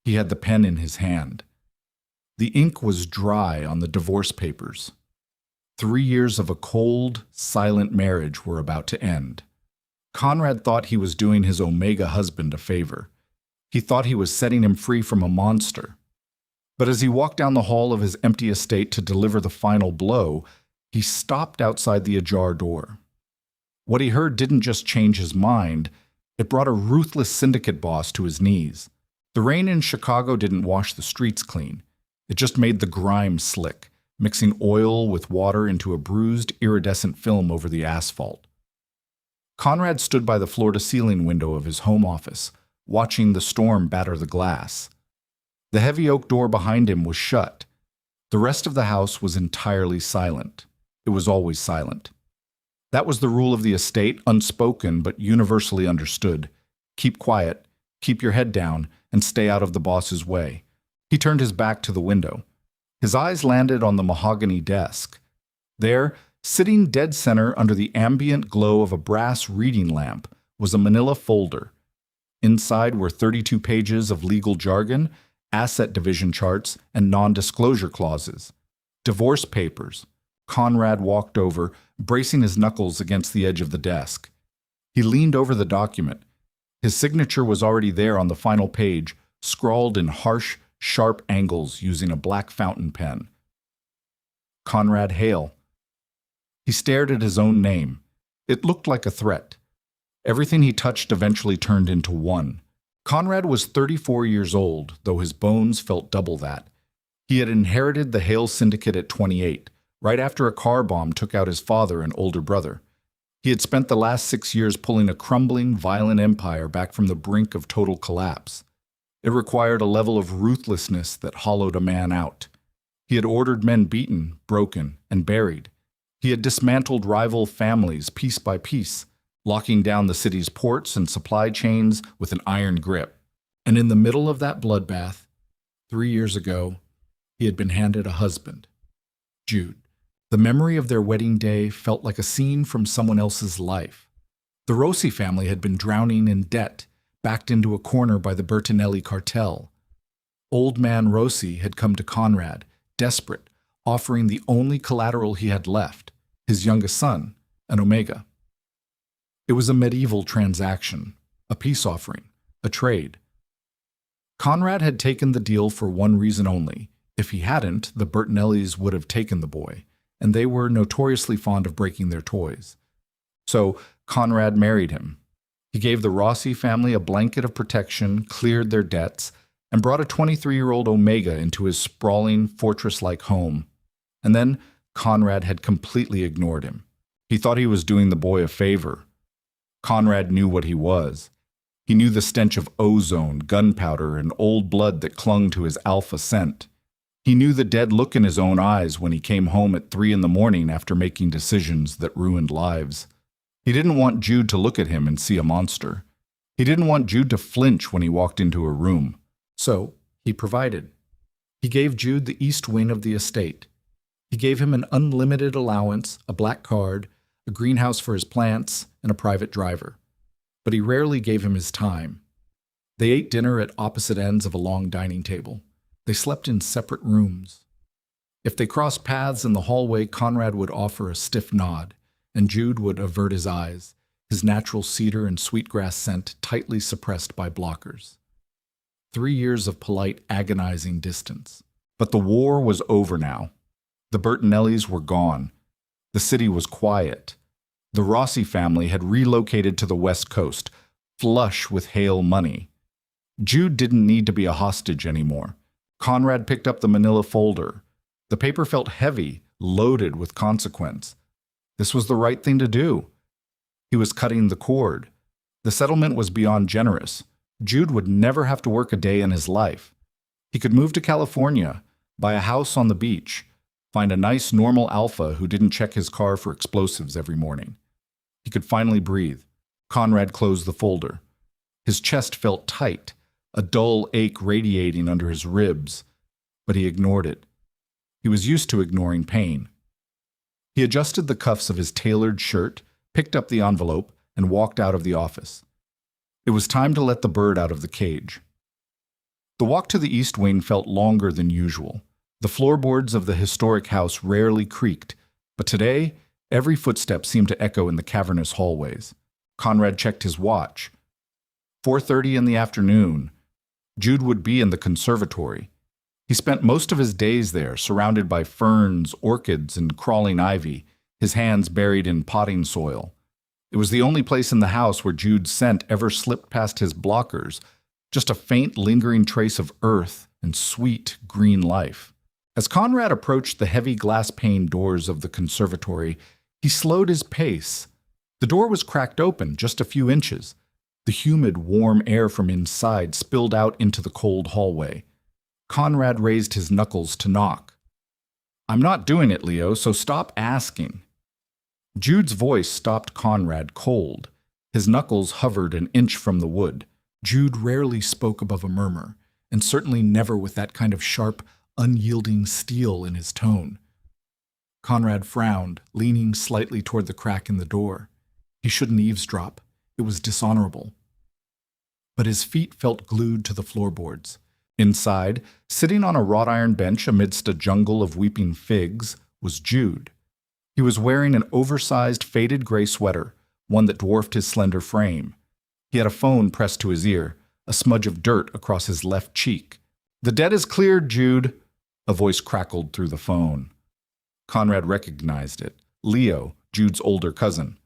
He had the pen in his hand. The ink was dry on the divorce papers. 3 years of a cold, silent marriage were about to end. Conrad thought he was doing his Omega husband a favor. He thought he was setting him free from a monster. But as he walked down the hall of his empty estate to deliver the final blow, he stopped outside the ajar door. What he heard didn't just change his mind, it brought a ruthless syndicate boss to his knees. The rain in Chicago didn't wash the streets clean. It just made the grime slick, mixing oil with water into a bruised, iridescent film over the asphalt. Conrad stood by the floor-to-ceiling window of his home office, watching the storm batter the glass. The heavy oak door behind him was shut. The rest of the house was entirely silent. It was always silent. That was the rule of the estate, unspoken but universally understood. Keep quiet, keep your head down, and stay out of the boss's way. He turned his back to the window. His eyes landed on the mahogany desk. There, sitting dead center under the ambient glow of a brass reading lamp, was a manila folder. Inside were 32 pages of legal jargon, asset division charts, and non-disclosure clauses. Divorce papers. Conrad walked over, bracing his knuckles against the edge of the desk. He leaned over the document. His signature was already there on the final page, scrawled in harsh, sharp angles using a black fountain pen. Conrad Hale. He stared at his own name. It looked like a threat. Everything he touched eventually turned into one. Conrad was 34 years old, though his bones felt double that. He had inherited the Hale Syndicate at 28, right after a car bomb took out his father and older brother. He had spent the last 6 years pulling a crumbling, violent empire back from the brink of total collapse. It required a level of ruthlessness that hollowed a man out. He had ordered men beaten, broken, and buried. He had dismantled rival families piece by piece, locking down the city's ports and supply chains with an iron grip. And in the middle of that bloodbath, 3 years ago, he had been handed a husband, Jude. The memory of their wedding day felt like a scene from someone else's life. The Rossi family had been drowning in debt, backed into a corner by the Bertinelli cartel. Old man Rossi had come to Conrad, desperate, offering the only collateral he had left, his youngest son, an Omega. It was a medieval transaction, a peace offering, a trade. Conrad had taken the deal for one reason only. If he hadn't, the Bertinellis would have taken the boy, and they were notoriously fond of breaking their toys. So Conrad married him. He gave the Rossi family a blanket of protection, cleared their debts, and brought a 23-year-old Omega into his sprawling, fortress-like home. And then Conrad had completely ignored him. He thought he was doing the boy a favor. Conrad knew what he was. He knew the stench of ozone, gunpowder, and old blood that clung to his alpha scent. He knew the dead look in his own eyes when he came home at 3 a.m. after making decisions that ruined lives. He didn't want Jude to look at him and see a monster. He didn't want Jude to flinch when he walked into a room. So he provided. He gave Jude the east wing of the estate. He gave him an unlimited allowance, a black card, a greenhouse for his plants, and a private driver. But he rarely gave him his time. They ate dinner at opposite ends of a long dining table. They slept in separate rooms. If they crossed paths in the hallway, Conrad would offer a stiff nod, and Jude would avert his eyes, his natural cedar and sweetgrass scent tightly suppressed by blockers. 3 years of polite, agonizing distance. But the war was over now. The Bertinellis were gone. The city was quiet. The Rossi family had relocated to the West Coast, flush with Hale money. Jude didn't need to be a hostage anymore. Conrad picked up the manila folder. The paper felt heavy, loaded with consequence. This was the right thing to do. He was cutting the cord. The settlement was beyond generous. Jude would never have to work a day in his life. He could move to California, buy a house on the beach, find a nice normal alpha who didn't check his car for explosives every morning. He could finally breathe. Conrad closed the folder. His chest felt tight, a dull ache radiating under his ribs, but he ignored it. He was used to ignoring pain. He adjusted the cuffs of his tailored shirt, picked up the envelope, and walked out of the office. It was time to let the bird out of the cage. The walk to the east wing felt longer than usual. The floorboards of the historic house rarely creaked, but today, every footstep seemed to echo in the cavernous hallways. Conrad checked his watch. 4:30 in the afternoon. Jude would be in the conservatory. He spent most of his days there, surrounded by ferns, orchids, and crawling ivy, his hands buried in potting soil. It was the only place in the house where Jude's scent ever slipped past his blockers, just a faint, lingering trace of earth and sweet, green life. As Conrad approached the heavy glass-paned doors of the conservatory, he slowed his pace. The door was cracked open just a few inches. The humid, warm air from inside spilled out into the cold hallway. Conrad raised his knuckles to knock. "I'm not doing it, Leo, so stop asking." Jude's voice stopped Conrad cold. His knuckles hovered an inch from the wood. Jude rarely spoke above a murmur, and certainly never with that kind of sharp, unyielding steel in his tone. Conrad frowned, leaning slightly toward the crack in the door. He shouldn't eavesdrop. It was dishonorable. But his feet felt glued to the floorboards. Inside, sitting on a wrought iron bench amidst a jungle of weeping figs, was Jude. He was wearing an oversized, faded gray sweater, one that dwarfed his slender frame. He had a phone pressed to his ear, a smudge of dirt across his left cheek. "The debt is cleared, Jude," a voice crackled through the phone. Conrad recognized it. Leo, Jude's older cousin.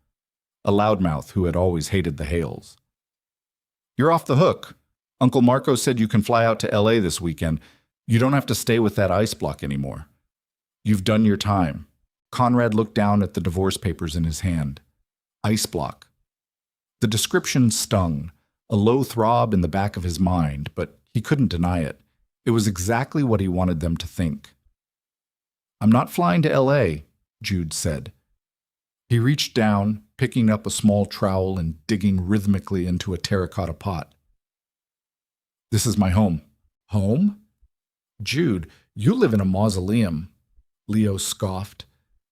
A loudmouth who had always hated the Hales. "You're off the hook. Uncle Marco said you can fly out to LA this weekend. You don't have to stay with that ice block anymore. You've done your time." Conrad looked down at the divorce papers in his hand. Ice block. The description stung, a low throb in the back of his mind, but he couldn't deny it. It was exactly what he wanted them to think. "I'm not flying to LA, Jude said. He reached down, picking up a small trowel and digging rhythmically into a terracotta pot. "This is my home." "Home?" "Jude, you live in a mausoleum," Leo scoffed,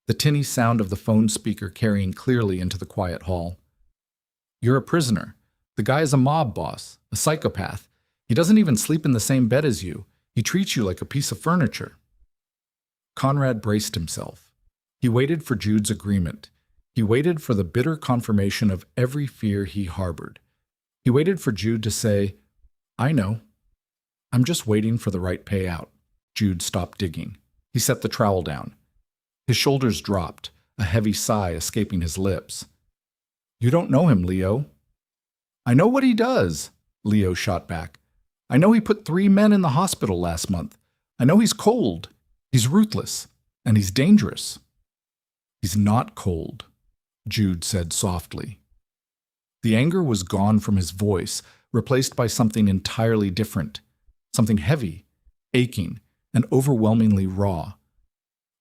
the tinny sound of the phone speaker carrying clearly into the quiet hall. "You're a prisoner. The guy is a mob boss, a psychopath. He doesn't even sleep in the same bed as you. He treats you like a piece of furniture." Conrad braced himself. He waited for Jude's agreement. He waited for the bitter confirmation of every fear he harbored. He waited for Jude to say, "I know. I'm just waiting for the right payout." Jude stopped digging. He set the trowel down. His shoulders dropped, a heavy sigh escaping his lips. "You don't know him, Leo." "I know what he does," Leo shot back. "I know he put 3 men in the hospital last month. I know he's cold. He's ruthless. And he's dangerous." "He's not cold," Jude said softly. The anger was gone from his voice, replaced by something entirely different, something heavy, aching, and overwhelmingly raw.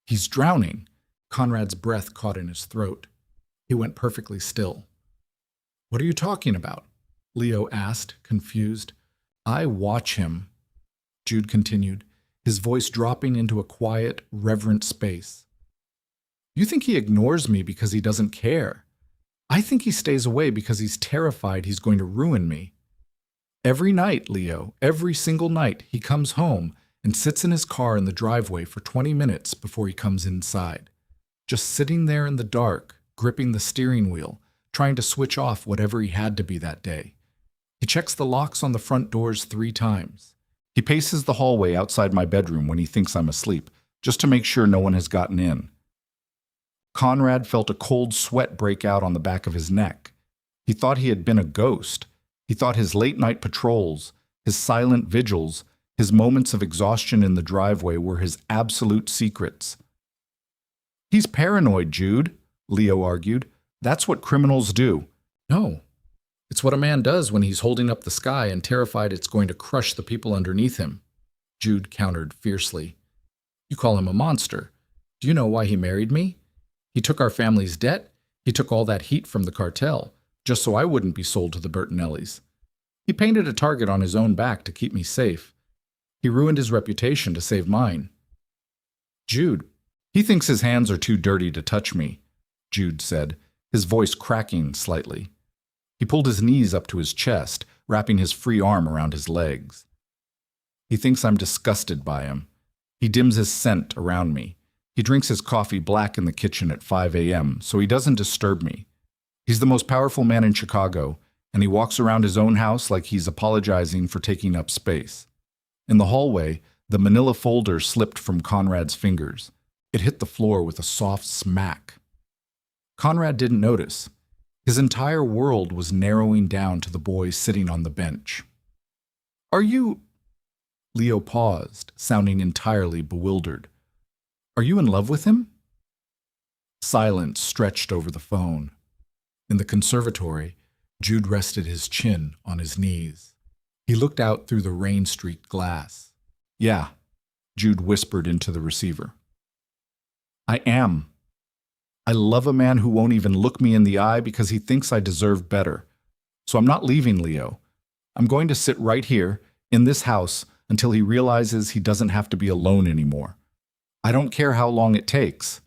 "He's drowning." Conrad's breath caught in his throat. He went perfectly still. "What are you talking about?" Leo asked, confused. "I watch him," Jude continued, his voice dropping into a quiet, reverent space. "You think he ignores me because he doesn't care. I think he stays away because he's terrified he's going to ruin me. Every night, Leo, every single night, he comes home and sits in his car in the driveway for 20 minutes before he comes inside. Just sitting there in the dark, gripping the steering wheel, trying to switch off whatever he had to be that day. He checks the locks on the front doors 3 times. He paces the hallway outside my bedroom when he thinks I'm asleep, just to make sure no one has gotten in." Conrad felt a cold sweat break out on the back of his neck. He thought he had been a ghost. He thought his late-night patrols, his silent vigils, his moments of exhaustion in the driveway were his absolute secrets. "He's paranoid, Jude," Leo argued. "That's what criminals do." "No. It's what a man does when he's holding up the sky and terrified it's going to crush the people underneath him," Jude countered fiercely. "You call him a monster. Do you know why he married me? He took our family's debt. He took all that heat from the cartel, just so I wouldn't be sold to the Bertinellis. He painted a target on his own back to keep me safe. He ruined his reputation to save mine." "Jude, he thinks his hands are too dirty to touch me," Jude said, his voice cracking slightly. He pulled his knees up to his chest, wrapping his free arm around his legs. He thinks I'm disgusted by him. He dims his scent around me. He drinks his coffee black in the kitchen at 5 a.m., so he doesn't disturb me. He's the most powerful man in Chicago, and he walks around his own house like he's apologizing for taking up space. In the hallway, the manila folder slipped from Conrad's fingers. It hit the floor with a soft smack. Conrad didn't notice. His entire world was narrowing down to the boy sitting on the bench. "Are you—" Leo paused, sounding entirely bewildered. "Are you in love with him?" Silence stretched over the phone. In the conservatory, Jude rested his chin on his knees. He looked out through the rain-streaked glass. "Yeah," Jude whispered into the receiver. "I am. I love a man who won't even look me in the eye because he thinks I deserve better. So I'm not leaving Leo. I'm going to sit right here, in this house, until he realizes he doesn't have to be alone anymore. I don't care how long it takes."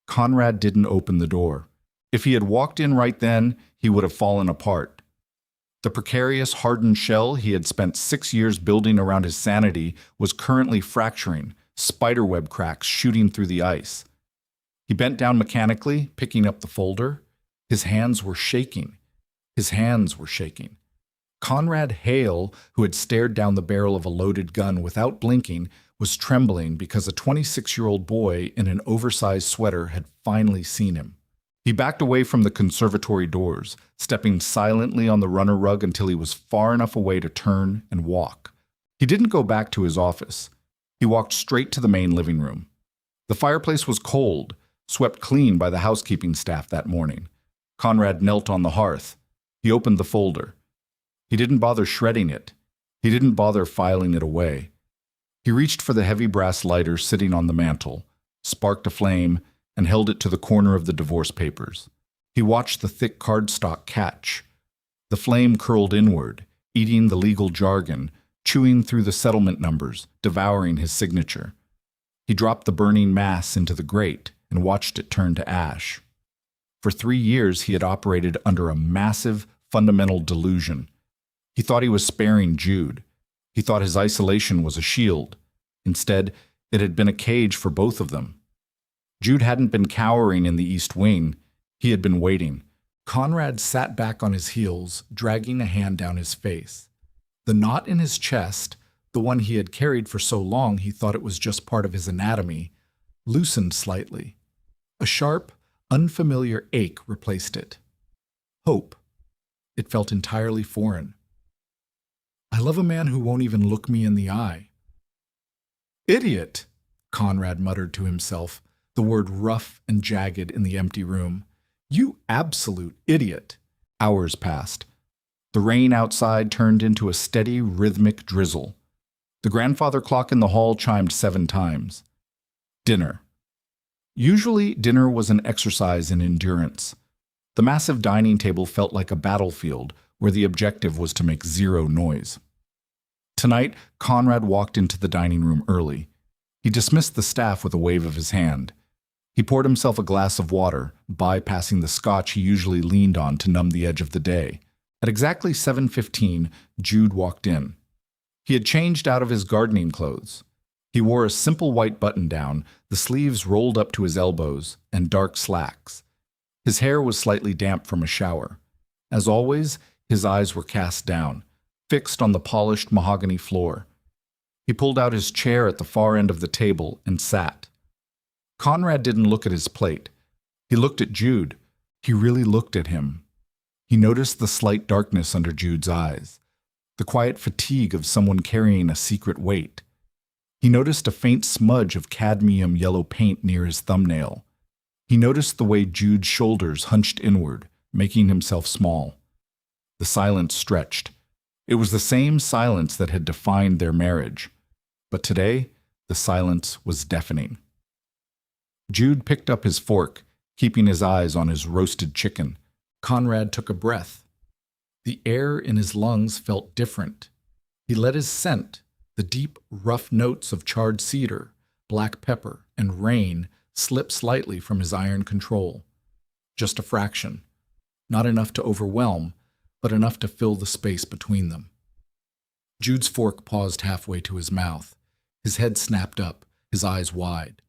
Conrad didn't open the door. If he had walked in right then, he would have fallen apart. The precarious, hardened shell he had spent 6 years building around his sanity was currently fracturing, spiderweb cracks shooting through the ice. He bent down mechanically, picking up the folder. His hands were shaking. Conrad Hale, who had stared down the barrel of a loaded gun without blinking, was trembling because a 26-year-old boy in an oversized sweater had finally seen him. He backed away from the conservatory doors, stepping silently on the runner rug until he was far enough away to turn and walk. He didn't go back to his office. He walked straight to the main living room. The fireplace was cold, swept clean by the housekeeping staff that morning. Conrad knelt on the hearth. He opened the folder. He didn't bother shredding it. He didn't bother filing it away. He reached for the heavy brass lighter sitting on the mantel, sparked a flame, and held it to the corner of the divorce papers. He watched the thick cardstock catch. The flame curled inward, eating the legal jargon, chewing through the settlement numbers, devouring his signature. He dropped the burning mass into the grate and watched it turn to ash. For 3 years, he had operated under a massive, fundamental delusion. He thought he was sparing Jude. He thought his isolation was a shield. Instead, it had been a cage for both of them. Jude hadn't been cowering in the East Wing. He had been waiting. Conrad sat back on his heels, dragging a hand down his face. The knot in his chest, the one he had carried for so long he thought it was just part of his anatomy, loosened slightly. A sharp, unfamiliar ache replaced it. Hope. It felt entirely foreign. "I love a man who won't even look me in the eye." "Idiot," Conrad muttered to himself, the word rough and jagged in the empty room. "You absolute idiot." Hours passed. The rain outside turned into a steady, rhythmic drizzle. The grandfather clock in the hall chimed 7 times. Dinner. Usually, dinner was an exercise in endurance. The massive dining table felt like a battlefield where the objective was to make zero noise. Tonight, Conrad walked into the dining room early. He dismissed the staff with a wave of his hand. He poured himself a glass of water, bypassing the scotch he usually leaned on to numb the edge of the day. At exactly 7:15, Jude walked in. He had changed out of his gardening clothes. He wore a simple white button-down, the sleeves rolled up to his elbows, and dark slacks. His hair was slightly damp from a shower. As always, his eyes were cast down, fixed on the polished mahogany floor. He pulled out his chair at the far end of the table and sat. Conrad didn't look at his plate. He looked at Jude. He really looked at him. He noticed the slight darkness under Jude's eyes, the quiet fatigue of someone carrying a secret weight. He noticed a faint smudge of cadmium yellow paint near his thumbnail. He noticed the way Jude's shoulders hunched inward, making himself small. The silence stretched. It was the same silence that had defined their marriage. But today, the silence was deafening. Jude picked up his fork, keeping his eyes on his roasted chicken. Conrad took a breath. The air in his lungs felt different. He let his scent, the deep, rough notes of charred cedar, black pepper, and rain, slip slightly from his iron control. Just a fraction. Not enough to overwhelm, but enough to fill the space between them. Jude's fork paused halfway to his mouth. His head snapped up, his eyes wide.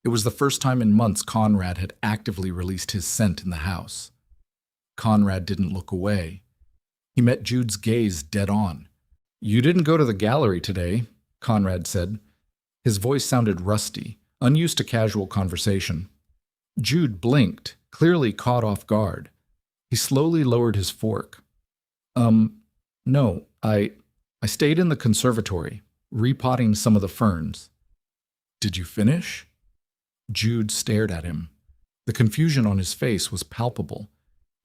It was the first time in months Conrad had actively released his scent in the house. Conrad didn't look away. He met Jude's gaze dead on. "You didn't go to the gallery today," Conrad said. His voice sounded rusty, unused to casual conversation. Jude blinked, clearly caught off guard. He slowly lowered his fork. No, I stayed in the conservatory, repotting some of the ferns." "Did you finish?" Jude stared at him. The confusion on his face was palpable.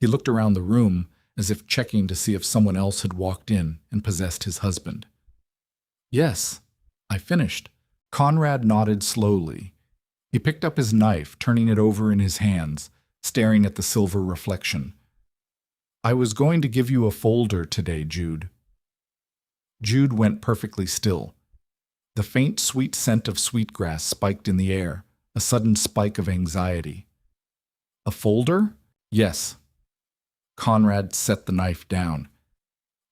He looked around the room, as if checking to see if someone else had walked in and possessed his husband. "Yes, I finished." Conrad nodded slowly. He picked up his knife, turning it over in his hands, staring at the silver reflection. "I was going to give you a folder today, Jude." Jude went perfectly still. The faint, sweet scent of sweetgrass spiked in the air, a sudden spike of anxiety. "A folder?" "Yes." Conrad set the knife down.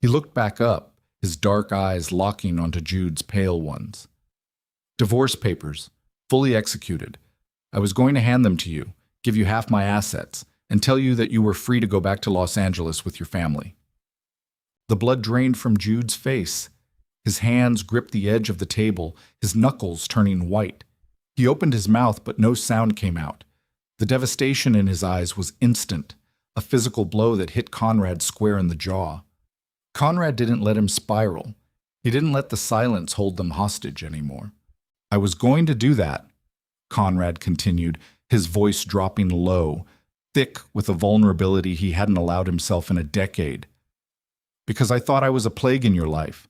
He looked back up, his dark eyes locking onto Jude's pale ones. "Divorce papers, fully executed. I was going to hand them to you, give you half my assets, and tell you that you were free to go back to Los Angeles with your family." The blood drained from Jude's face. His hands gripped the edge of the table, his knuckles turning white. He opened his mouth, but no sound came out. The devastation in his eyes was instant, a physical blow that hit Conrad square in the jaw. Conrad didn't let him spiral. He didn't let the silence hold them hostage anymore. "I was going to do that," Conrad continued, his voice dropping low, thick with a vulnerability he hadn't allowed himself in a decade. "Because I thought I was a plague in your life.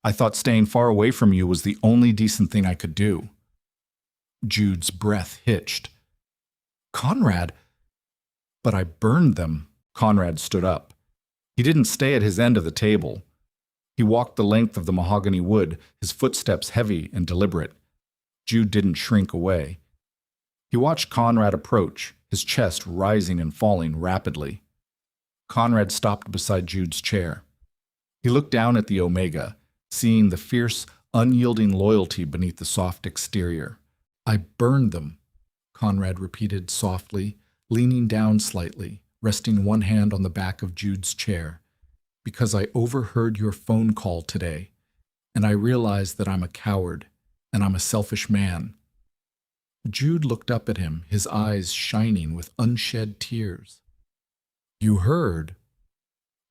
I thought staying far away from you was the only decent thing I could do." Jude's breath hitched. "Conrad!" "But I burned them." Conrad stood up. He didn't stay at his end of the table. He walked the length of the mahogany wood, his footsteps heavy and deliberate. Jude didn't shrink away. He watched Conrad approach, his chest rising and falling rapidly. Conrad stopped beside Jude's chair. He looked down at the Omega, seeing the fierce, unyielding loyalty beneath the soft exterior. "I burned them," Conrad repeated softly, leaning down slightly, resting one hand on the back of Jude's chair. "Because I overheard your phone call today, and I realized that I'm a coward, and I'm a selfish man." Jude looked up at him, his eyes shining with unshed tears. "You heard?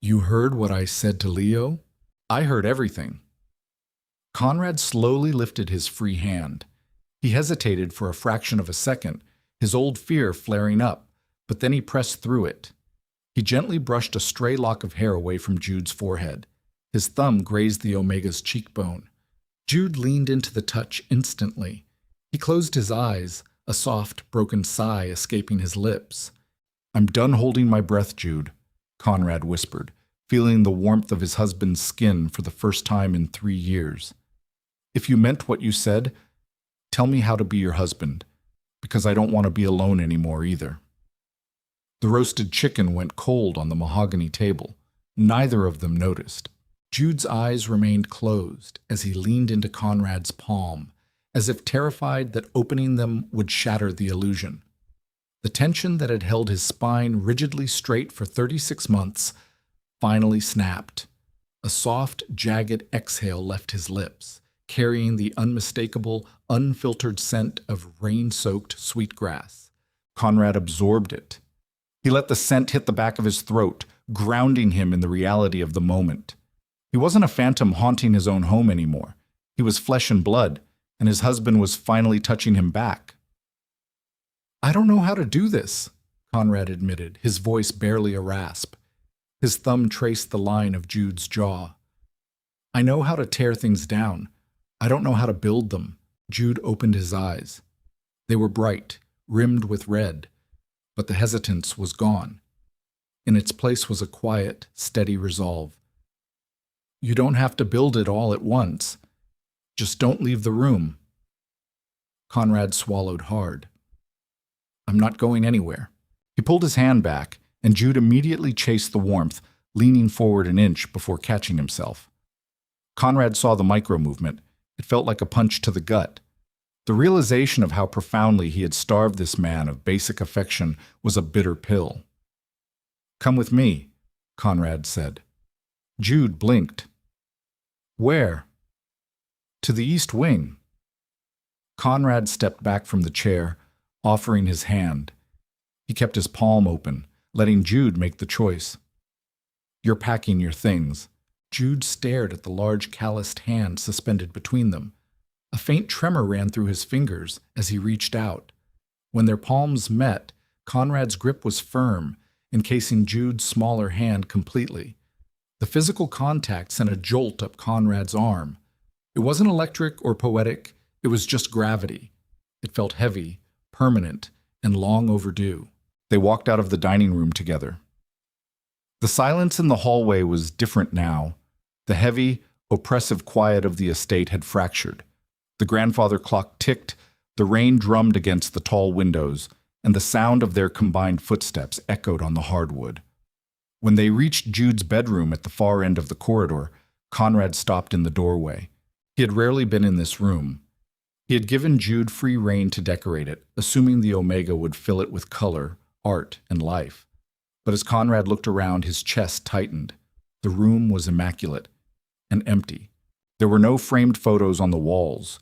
You heard what I said to Leo?" "I heard everything." Conrad slowly lifted his free hand. He hesitated for a fraction of a second, his old fear flaring up, but then he pressed through it. He gently brushed a stray lock of hair away from Jude's forehead. His thumb grazed the Omega's cheekbone. Jude leaned into the touch instantly. He closed his eyes, a soft, broken sigh escaping his lips. "I'm done holding my breath, Jude," Conrad whispered, feeling the warmth of his husband's skin for the first time in 3 years. "If you meant what you said, tell me how to be your husband, because I don't want to be alone anymore either." The roasted chicken went cold on the mahogany table. Neither of them noticed. Jude's eyes remained closed as he leaned into Conrad's palm, as if terrified that opening them would shatter the illusion. The tension that had held his spine rigidly straight for 36 months finally snapped. A soft, jagged exhale left his lips, carrying the unmistakable, unfiltered scent of rain-soaked sweetgrass. Conrad absorbed it. He let the scent hit the back of his throat, grounding him in the reality of the moment. He wasn't a phantom haunting his own home anymore. He was flesh and blood, and his husband was finally touching him back. "I don't know how to do this," Conrad admitted, his voice barely a rasp. His thumb traced the line of Jude's jaw. "I know how to tear things down. I don't know how to build them." Jude opened his eyes. They were bright, rimmed with red, but the hesitance was gone. In its place was a quiet, steady resolve. "You don't have to build it all at once. Just don't leave the room." Conrad swallowed hard. "I'm not going anywhere." He pulled his hand back, and Jude immediately chased the warmth, leaning forward an inch before catching himself. Conrad saw the micro-movement. It felt like a punch to the gut. The realization of how profoundly he had starved this man of basic affection was a bitter pill. "Come with me," Conrad said. Jude blinked. "Where?" "To the East Wing." Conrad stepped back from the chair, offering his hand. He kept his palm open, letting Jude make the choice. "You're packing your things." Jude stared at the large calloused hand suspended between them. A faint tremor ran through his fingers as he reached out. When their palms met, Conrad's grip was firm, encasing Jude's smaller hand completely. The physical contact sent a jolt up Conrad's arm. It wasn't electric or poetic, it was just gravity. It felt heavy, permanent, and long overdue. They walked out of the dining room together. The silence in the hallway was different now. The heavy, oppressive quiet of the estate had fractured. The grandfather clock ticked, the rain drummed against the tall windows, and the sound of their combined footsteps echoed on the hardwood. When they reached Jude's bedroom at the far end of the corridor, Conrad stopped in the doorway. He had rarely been in this room. He had given Jude free rein to decorate it, assuming the Omega would fill it with color, art, and life. But as Conrad looked around, his chest tightened. The room was immaculate and empty. There were no framed photos on the walls.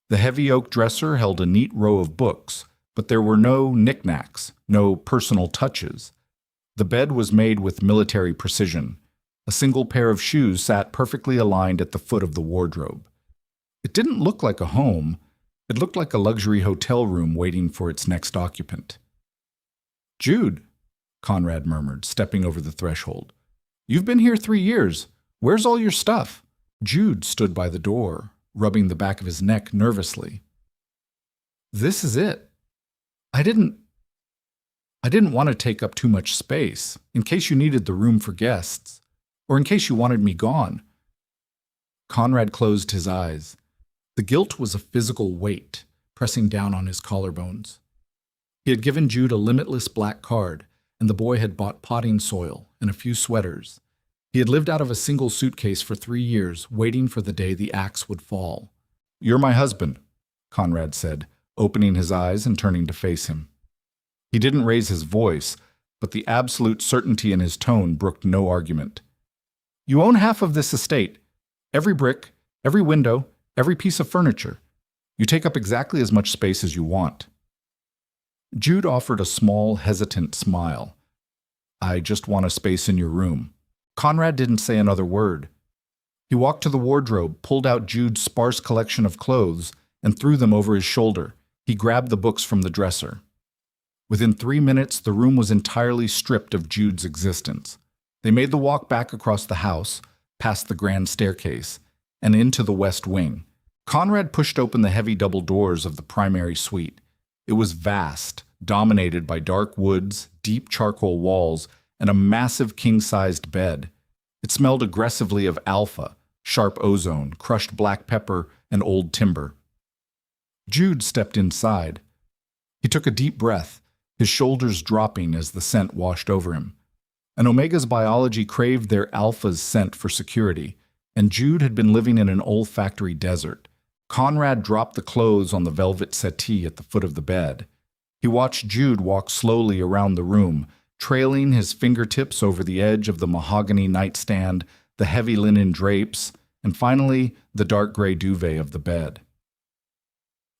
The heavy oak dresser held a neat row of books, but there were no knickknacks, no personal touches. The bed was made with military precision. A single pair of shoes sat perfectly aligned at the foot of the wardrobe. It didn't look like a home. It looked like a luxury hotel room waiting for its next occupant. "Jude," Conrad murmured, stepping over the threshold. "You've been here 3 years. Where's all your stuff?" Jude stood by the door, rubbing the back of his neck nervously. "This is it. I didn't want to take up too much space, in case you needed the room for guests, or in case you wanted me gone." Conrad closed his eyes. The guilt was a physical weight, pressing down on his collarbones. He had given Jude a limitless black card, and the boy had bought potting soil and a few sweaters. He had lived out of a single suitcase for 3 years, waiting for the day the axe would fall. "You're my husband," Conrad said, opening his eyes and turning to face him. He didn't raise his voice, but the absolute certainty in his tone brooked no argument. "You own half of this estate. Every brick, every window, every piece of furniture. You take up exactly as much space as you want." Jude offered a small, hesitant smile. "I just want a space in your room." Conrad didn't say another word. He walked to the wardrobe, pulled out Jude's sparse collection of clothes, and threw them over his shoulder. He grabbed the books from the dresser. Within 3 minutes, the room was entirely stripped of Jude's existence. They made the walk back across the house, past the grand staircase, and into the west wing. Conrad pushed open the heavy double doors of the primary suite. It was vast, dominated by dark woods, deep charcoal walls, and a massive king-sized bed. It smelled aggressively of alpha, sharp ozone, crushed black pepper, and old timber. Jude stepped inside. He took a deep breath, his shoulders dropping as the scent washed over him. An Omega's biology craved their alpha's scent for security, and Jude had been living in an olfactory desert. Conrad dropped the clothes on the velvet settee at the foot of the bed. He watched Jude walk slowly around the room, trailing his fingertips over the edge of the mahogany nightstand, the heavy linen drapes, and finally the dark gray duvet of the bed.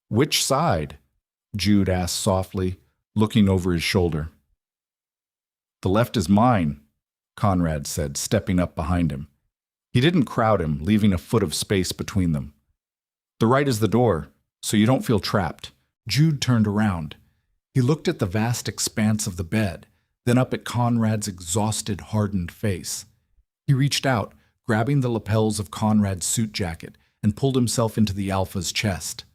"Which side?" Jude asked softly, looking over his shoulder. "The left is mine," Conrad said, stepping up behind him. He didn't crowd him, leaving a foot of space between them. "The right is the door, so you don't feel trapped." Jude turned around. He looked at the vast expanse of the bed, then up at Conrad's exhausted, hardened face. He reached out, grabbing the lapels of Conrad's suit jacket, and pulled himself into the Alpha's chest.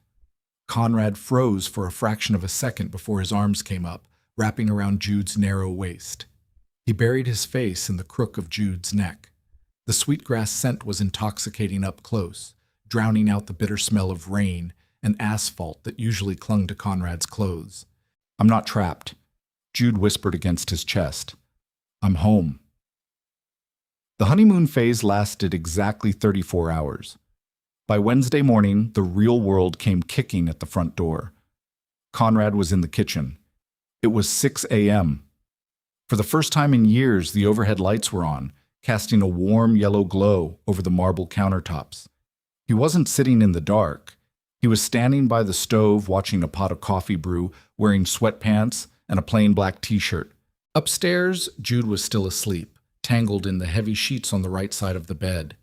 Conrad froze for a fraction of a second before his arms came up, wrapping around Jude's narrow waist. He buried his face in the crook of Jude's neck. The sweetgrass scent was intoxicating up close, drowning out the bitter smell of rain and asphalt that usually clung to Conrad's clothes. "I'm not trapped," Jude whispered against his chest. "I'm home." The honeymoon phase lasted exactly 34 hours. By Wednesday morning, the real world came kicking at the front door. Conrad was in the kitchen. It was 6 a.m. For the first time in years, the overhead lights were on, casting a warm yellow glow over the marble countertops. He wasn't sitting in the dark. He was standing by the stove watching a pot of coffee brew, wearing sweatpants and a plain black t-shirt. Upstairs, Jude was still asleep, tangled in the heavy sheets on the right side of the bed.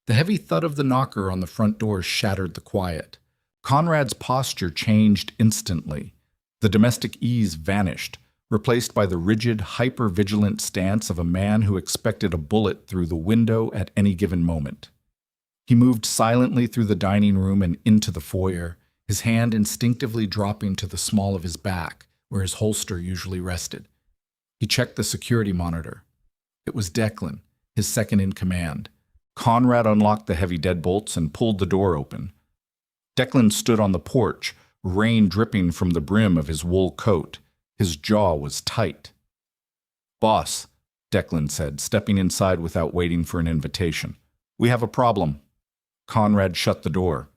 The heavy thud of the knocker on the front door shattered the quiet. Conrad's posture changed instantly. The domestic ease vanished, replaced by the rigid, hyper-vigilant stance of a man who expected a bullet through the window at any given moment. He moved silently through the dining room and into the foyer, his hand instinctively dropping to the small of his back, where his holster usually rested. He checked the security monitor. It was Declan, his second in command. Conrad unlocked the heavy deadbolts and pulled the door open. Declan stood on the porch, rain dripping from the brim of his wool coat. His jaw was tight. "Boss," Declan said, stepping inside without waiting for an invitation. "We have a problem." Conrad shut the door.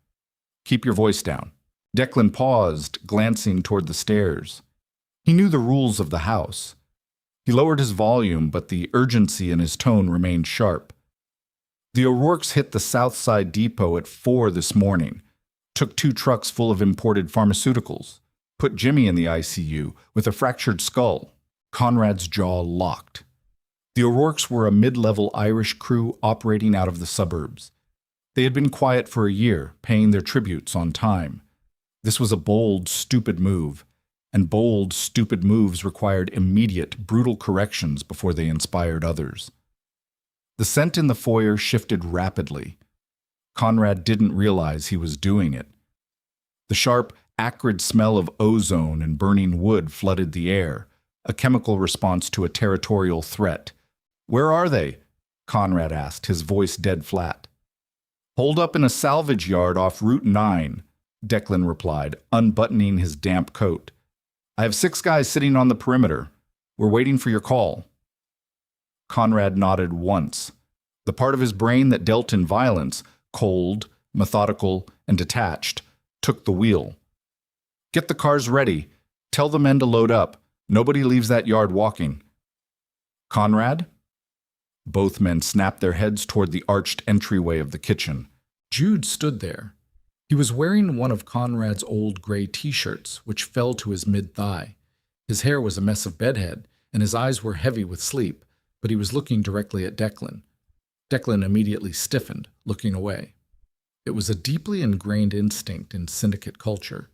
"Keep your voice down." Declan paused, glancing toward the stairs. He knew the rules of the house. He lowered his volume, but the urgency in his tone remained sharp. "The O'Rourkes hit the South Side Depot at 4 this morning. Took 2 trucks full of imported pharmaceuticals. Put Jimmy in the ICU with a fractured skull." Conrad's jaw locked. The O'Rourkes were a mid-level Irish crew operating out of the suburbs. They had been quiet for a year, paying their tributes on time. This was a bold, stupid move, and bold, stupid moves required immediate, brutal corrections before they inspired others. The scent in the foyer shifted rapidly. Conrad didn't realize he was doing it. The sharp, acrid smell of ozone and burning wood flooded the air, a chemical response to a territorial threat. "Where are they?" Conrad asked, his voice dead flat. "Holed up in a salvage yard off Route 9, Declan replied, unbuttoning his damp coat. "I have 6 guys sitting on the perimeter. We're waiting for your call." Conrad nodded once. The part of his brain that dealt in violence, cold, methodical, and detached, took the wheel. "Get the cars ready. Tell the men to load up. Nobody leaves that yard walking." "Conrad?" Both men snapped their heads toward the arched entryway of the kitchen. Jude stood there. He was wearing one of Conrad's old gray t-shirts, which fell to his mid-thigh. His hair was a mess of bedhead, and his eyes were heavy with sleep, but he was looking directly at Declan. Declan immediately stiffened, looking away. It was a deeply ingrained instinct in Syndicate culture.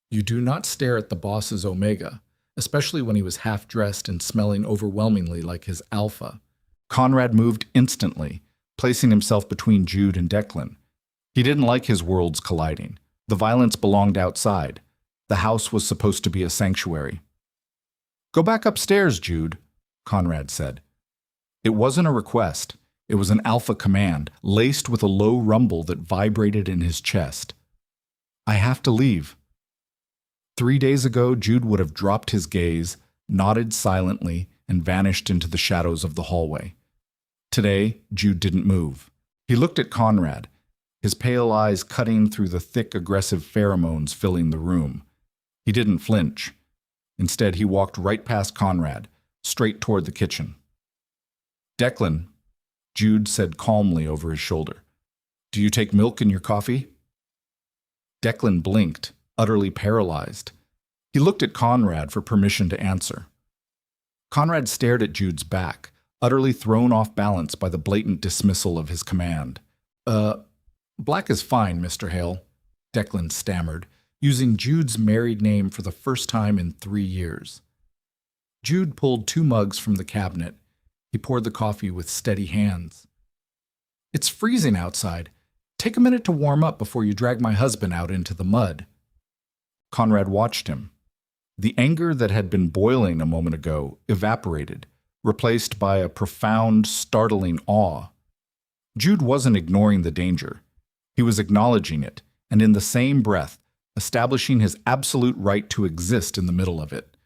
You do not stare at the boss's Omega, especially when he was half-dressed and smelling overwhelmingly like his alpha. Conrad moved instantly, placing himself between Jude and Declan. He didn't like his worlds colliding. The violence belonged outside. The house was supposed to be a sanctuary. "Go back upstairs, Jude," Conrad said. It wasn't a request. It was an alpha command, laced with a low rumble that vibrated in his chest. "I have to leave." 3 days ago, Jude would have dropped his gaze, nodded silently, and vanished into the shadows of the hallway. Today, Jude didn't move. He looked at Conrad, his pale eyes cutting through the thick, aggressive pheromones filling the room. He didn't flinch. Instead, he walked right past Conrad, straight toward the kitchen. "Declan," Jude said calmly over his shoulder, "do you take milk in your coffee?" Declan blinked, utterly paralyzed. He looked at Conrad for permission to answer. Conrad stared at Jude's back, utterly thrown off balance by the blatant dismissal of his command. Black is fine, Mr. Hale," Declan stammered, using Jude's married name for the first time in 3 years. Jude pulled 2 mugs from the cabinet. He poured the coffee with steady hands. "It's freezing outside. Take a minute to warm up before you drag my husband out into the mud." Conrad watched him. The anger that had been boiling a moment ago evaporated, replaced by a profound, startling awe. Jude wasn't ignoring the danger. He was acknowledging it, and in the same breath, establishing his absolute right to exist in the middle of it.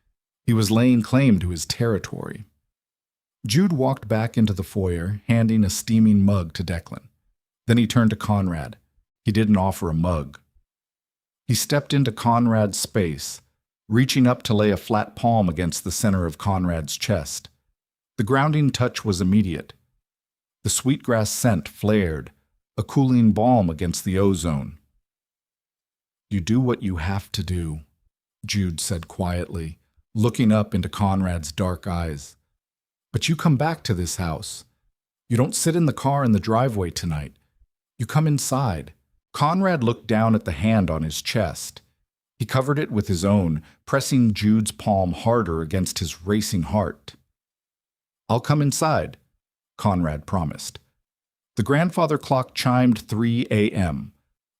He was laying claim to his territory. Jude walked back into the foyer, handing a steaming mug to Declan. Then he turned to Conrad. He didn't offer a mug. He stepped into Conrad's space, reaching up to lay a flat palm against the center of Conrad's chest. The grounding touch was immediate. The sweetgrass scent flared, a cooling balm against the ozone. "You do what you have to do," Jude said quietly, looking up into Conrad's dark eyes. "But you come back to this house. You don't sit in the car in the driveway tonight. You come inside." Conrad looked down at the hand on his chest. He covered it with his own, pressing Jude's palm harder against his racing heart. "I'll come inside," Conrad promised. The grandfather clock chimed 3 a.m.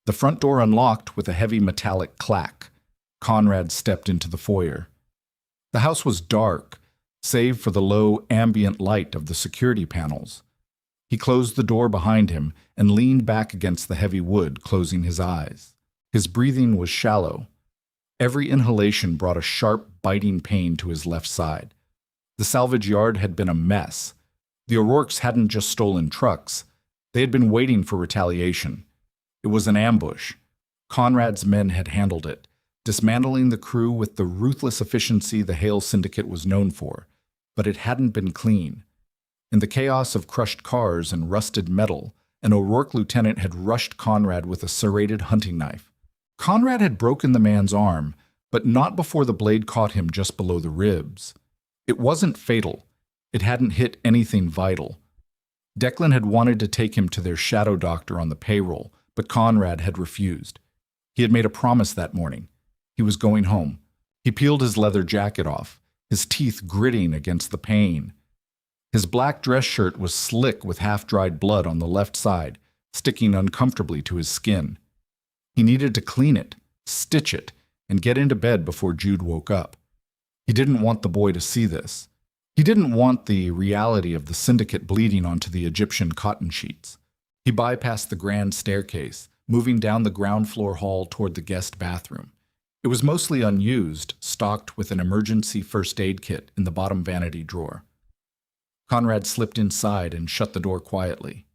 The front door unlocked with a heavy metallic clack. Conrad stepped into the foyer. The house was dark, save for the low ambient light of the security panels. He closed the door behind him and leaned back against the heavy wood, closing his eyes. His breathing was shallow. Every inhalation brought a sharp, biting pain to his left side. The salvage yard had been a mess. The O'Rourkes hadn't just stolen trucks. They had been waiting for retaliation. It was an ambush. Conrad's men had handled it, dismantling the crew with the ruthless efficiency the Hale Syndicate was known for. But it hadn't been clean. In the chaos of crushed cars and rusted metal, an O'Rourke lieutenant had rushed Conrad with a serrated hunting knife. Conrad had broken the man's arm, but not before the blade caught him just below the ribs. It wasn't fatal. It hadn't hit anything vital. Declan had wanted to take him to their shadow doctor on the payroll, but Conrad had refused. He had made a promise that morning. He was going home. He peeled his leather jacket off, his teeth gritting against the pain. His black dress shirt was slick with half-dried blood on the left side, sticking uncomfortably to his skin. He needed to clean it, stitch it, and get into bed before Jude woke up. He didn't want the boy to see this. He didn't want the reality of the Syndicate bleeding onto the Egyptian cotton sheets. He bypassed the grand staircase, moving down the ground floor hall toward the guest bathroom. It was mostly unused, stocked with an emergency first aid kit in the bottom vanity drawer. Conrad slipped inside and shut the door quietly.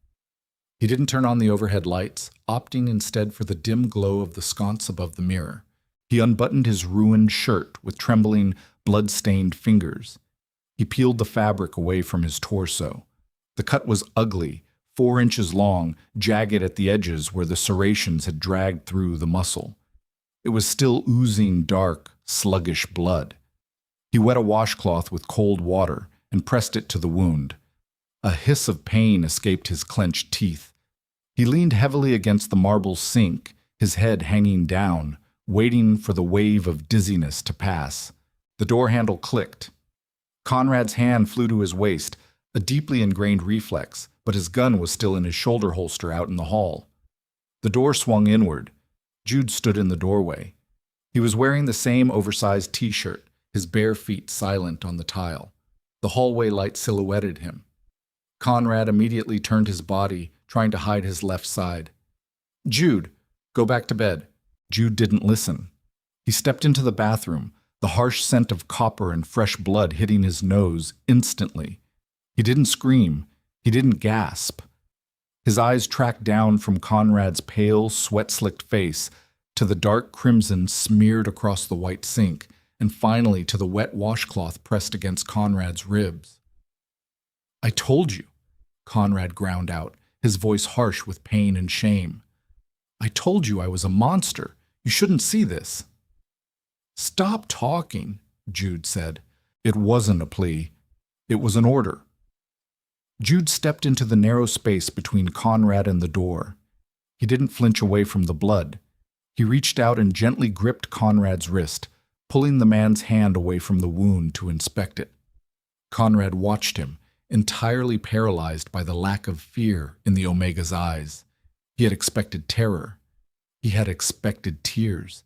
He didn't turn on the overhead lights, opting instead for the dim glow of the sconce above the mirror. He unbuttoned his ruined shirt with trembling, blood-stained fingers. He peeled the fabric away from his torso. The cut was ugly, 4 inches long, jagged at the edges where the serrations had dragged through the muscle. It was still oozing dark, sluggish blood. He wet a washcloth with cold water and pressed it to the wound. A hiss of pain escaped his clenched teeth. He leaned heavily against the marble sink, his head hanging down, waiting for the wave of dizziness to pass. The door handle clicked. Conrad's hand flew to his waist, a deeply ingrained reflex, but his gun was still in his shoulder holster out in the hall. The door swung inward. Jude stood in the doorway. He was wearing the same oversized t-shirt, his bare feet silent on the tile. The hallway light silhouetted him. Conrad immediately turned his body, trying to hide his left side. "Jude, go back to bed." Jude didn't listen. He stepped into the bathroom, the harsh scent of copper and fresh blood hitting his nose instantly. He didn't scream. He didn't gasp. His eyes tracked down from Conrad's pale, sweat-slicked face to the dark crimson smeared across the white sink, and finally to the wet washcloth pressed against Conrad's ribs. "I told you," Conrad ground out, his voice harsh with pain and shame. "I told you I was a monster. You shouldn't see this." "Stop talking," Jude said. It wasn't a plea. It was an order. Jude stepped into the narrow space between Conrad and the door. He didn't flinch away from the blood. He reached out and gently gripped Conrad's wrist, pulling the man's hand away from the wound to inspect it. Conrad watched him, entirely paralyzed by the lack of fear in the Omega's eyes. He had expected terror. He had expected tears.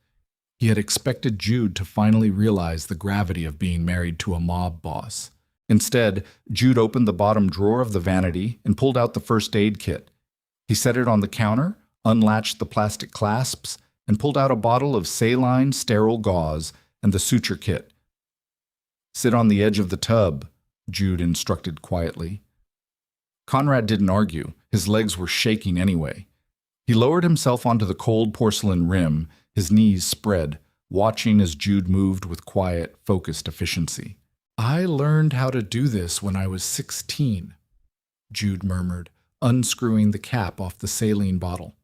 He had expected Jude to finally realize the gravity of being married to a mob boss. Instead, Jude opened the bottom drawer of the vanity and pulled out the first aid kit. He set it on the counter, unlatched the plastic clasps, and pulled out a bottle of saline sterile gauze and the suture kit. "Sit on the edge of the tub," Jude instructed quietly. Conrad didn't argue. His legs were shaking anyway. He lowered himself onto the cold porcelain rim, his knees spread, watching as Jude moved with quiet, focused efficiency. "I learned how to do this when I was 16, Jude murmured, unscrewing the cap off the saline bottle.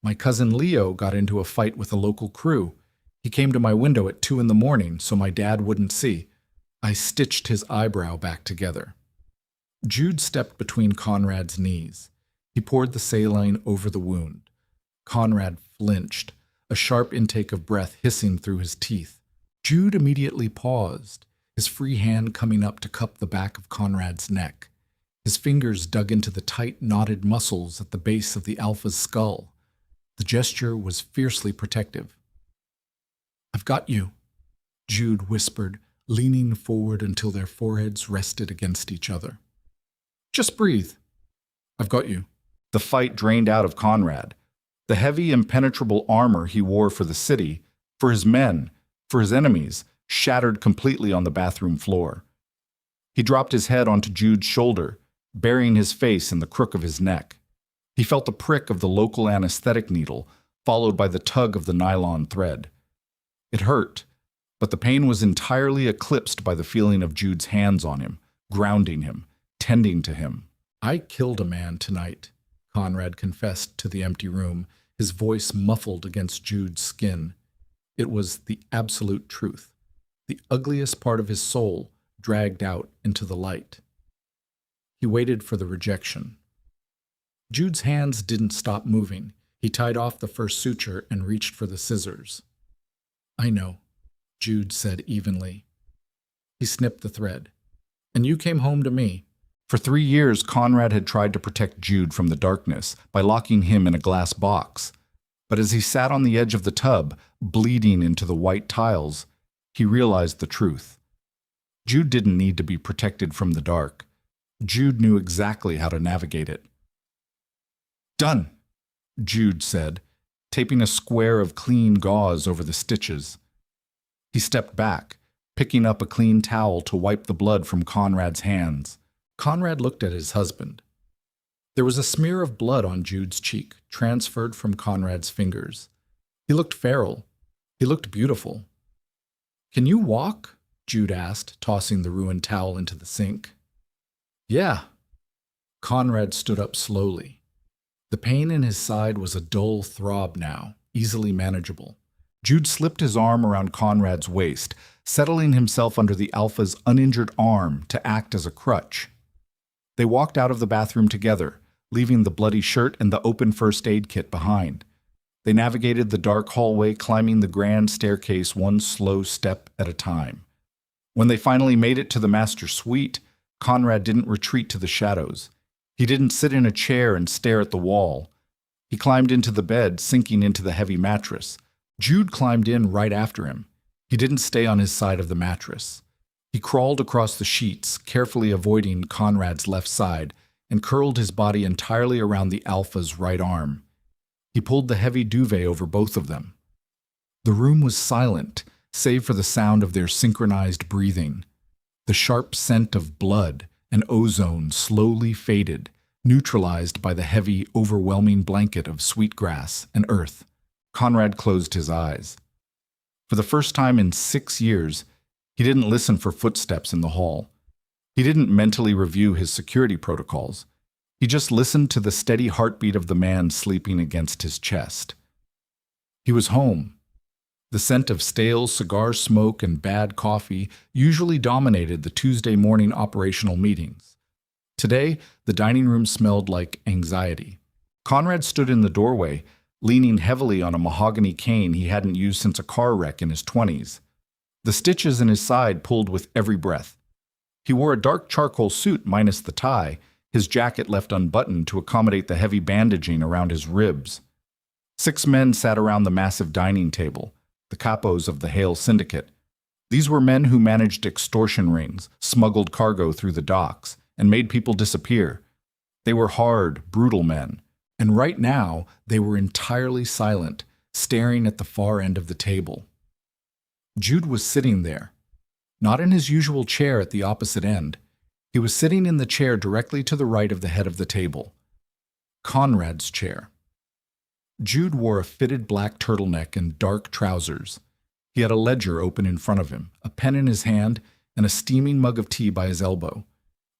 "My cousin Leo got into a fight with a local crew. He came to my window at 2 in the morning so my dad wouldn't see. I stitched his eyebrow back together." Jude stepped between Conrad's knees. He poured the saline over the wound. Conrad flinched, a sharp intake of breath hissing through his teeth. Jude immediately paused, his free hand coming up to cup the back of Conrad's neck. His fingers dug into the tight, knotted muscles at the base of the Alpha's skull. The gesture was fiercely protective. "I've got you," Jude whispered, leaning forward until their foreheads rested against each other. "Just breathe." "I've got you." The fight drained out of Conrad. The heavy, impenetrable armor he wore for the city, for his men, for his enemies, shattered completely on the bathroom floor. He dropped his head onto Jude's shoulder, burying his face in the crook of his neck. He felt the prick of the local anesthetic needle, followed by the tug of the nylon thread. It hurt, but the pain was entirely eclipsed by the feeling of Jude's hands on him, grounding him, tending to him. "I killed a man tonight," Conrad confessed to the empty room, his voice muffled against Jude's skin. It was the absolute truth, the ugliest part of his soul dragged out into the light. He waited for the rejection. Jude's hands didn't stop moving. He tied off the first suture and reached for the scissors. "I know," Jude said evenly. He snipped the thread. "And you came home to me." For 3 years, Conrad had tried to protect Jude from the darkness by locking him in a glass box. But as he sat on the edge of the tub, bleeding into the white tiles, he realized the truth. Jude didn't need to be protected from the dark. Jude knew exactly how to navigate it. "Done," Jude said, taping a square of clean gauze over the stitches. He stepped back, picking up a clean towel to wipe the blood from Conrad's hands. Conrad looked at his husband. There was a smear of blood on Jude's cheek, transferred from Conrad's fingers. He looked feral. He looked beautiful. "Can you walk?" Jude asked, tossing the ruined towel into the sink. "Yeah." Conrad stood up slowly. The pain in his side was a dull throb now, easily manageable. Jude slipped his arm around Conrad's waist, settling himself under the Alpha's uninjured arm to act as a crutch. They walked out of the bathroom together, leaving the bloody shirt and the open first aid kit behind. They navigated the dark hallway, climbing the grand staircase one slow step at a time. When they finally made it to the master suite, Conrad didn't retreat to the shadows. He didn't sit in a chair and stare at the wall. He climbed into the bed, sinking into the heavy mattress. Jude climbed in right after him. He didn't stay on his side of the mattress. He crawled across the sheets, carefully avoiding Conrad's left side, and curled his body entirely around the Alpha's right arm. He pulled the heavy duvet over both of them. The room was silent, save for the sound of their synchronized breathing. The sharp scent of blood and ozone slowly faded, neutralized by the heavy, overwhelming blanket of sweetgrass and earth. Conrad closed his eyes. For the first time in 6 years, he didn't listen for footsteps in the hall. He didn't mentally review his security protocols. He just listened to the steady heartbeat of the man sleeping against his chest. He was home. The scent of stale cigar smoke and bad coffee usually dominated the Tuesday morning operational meetings. Today, the dining room smelled like anxiety. Conrad stood in the doorway, leaning heavily on a mahogany cane he hadn't used since a car wreck in his 20s. The stitches in his side pulled with every breath. He wore a dark charcoal suit minus the tie, his jacket left unbuttoned to accommodate the heavy bandaging around his ribs. 6 men sat around the massive dining table, the capos of the Hale Syndicate. These were men who managed extortion rings, smuggled cargo through the docks, and made people disappear. They were hard, brutal men, and right now they were entirely silent, staring at the far end of the table. Jude was sitting there. Not in his usual chair at the opposite end. He was sitting in the chair directly to the right of the head of the table. Conrad's chair. Jude wore a fitted black turtleneck and dark trousers. He had a ledger open in front of him, a pen in his hand, and a steaming mug of tea by his elbow.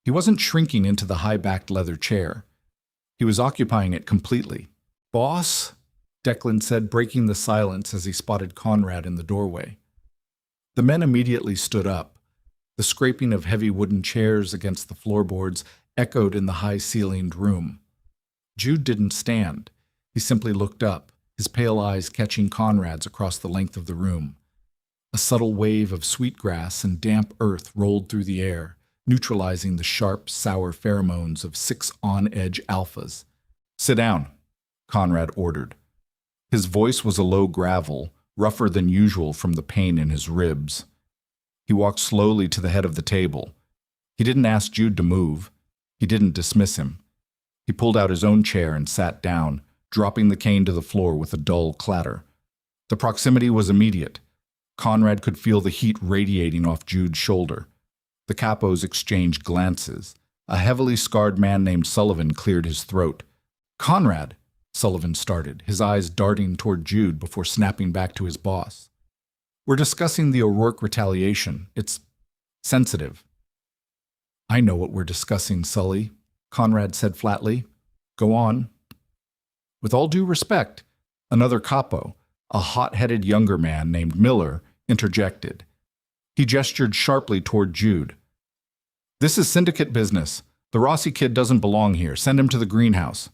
He wasn't shrinking into the high-backed leather chair. He was occupying it completely. "Boss?" Declan said, breaking the silence as he spotted Conrad in the doorway. The men immediately stood up. The scraping of heavy wooden chairs against the floorboards echoed in the high-ceilinged room. Jude didn't stand. He simply looked up, his pale eyes catching Conrad's across the length of the room. A subtle wave of sweetgrass and damp earth rolled through the air, neutralizing the sharp, sour pheromones of 6 on-edge alphas. "Sit down," Conrad ordered. His voice was a low gravel, rougher than usual from the pain in his ribs. He walked slowly to the head of the table. He didn't ask Jude to move. He didn't dismiss him. He pulled out his own chair and sat down, dropping the cane to the floor with a dull clatter. The proximity was immediate. Conrad could feel the heat radiating off Jude's shoulder. The capos exchanged glances. A heavily scarred man named Sullivan cleared his throat. "Conrad," Sullivan started, his eyes darting toward Jude before snapping back to his boss. "We're discussing the O'Rourke retaliation. It's sensitive." "I know what we're discussing, Sully," Conrad said flatly. "Go on." With all due respect, another capo, a hot-headed younger man named Miller, interjected. He gestured sharply toward Jude. "This is Syndicate business. The Rossi kid doesn't belong here. Send him to the greenhouse."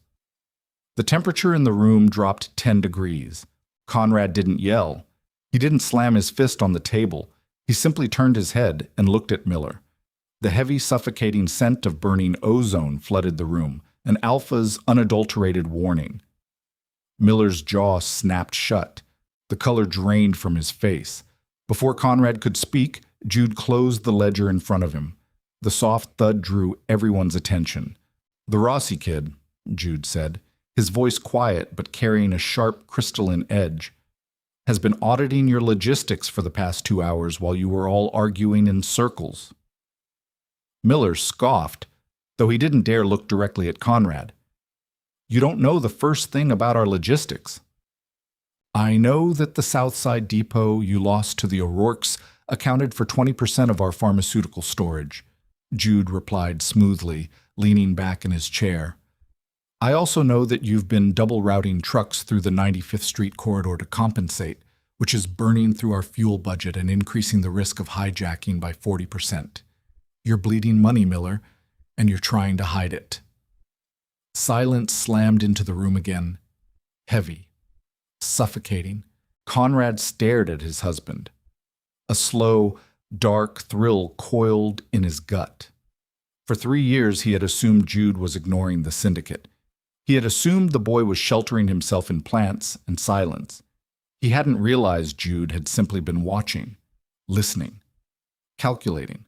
The temperature in the room dropped 10 degrees. Conrad didn't yell. He didn't slam his fist on the table. He simply turned his head and looked at Miller. The heavy, suffocating scent of burning ozone flooded the room, an alpha's unadulterated warning. Miller's jaw snapped shut. The color drained from his face. Before Conrad could speak, Jude closed the ledger in front of him. The soft thud drew everyone's attention. "The Rossi kid," Jude said, his voice quiet but carrying a sharp, crystalline edge, "has been auditing your logistics for the past 2 hours while you were all arguing in circles." Miller scoffed, though he didn't dare look directly at Conrad. "You don't know the first thing about our logistics." "I know that the Southside depot you lost to the O'Rourkes accounted for 20% of our pharmaceutical storage," Jude replied smoothly, leaning back in his chair. "I also know that you've been double-routing trucks through the 95th Street corridor to compensate, which is burning through our fuel budget and increasing the risk of hijacking by 40%. You're bleeding money, Miller, and you're trying to hide it." Silence slammed into the room again. Heavy. Suffocating. Conrad stared at his husband. A slow, dark thrill coiled in his gut. For 3 years he had assumed Jude was ignoring the Syndicate. He had assumed the boy was sheltering himself in plants and silence. He hadn't realized Jude had simply been watching, listening, calculating.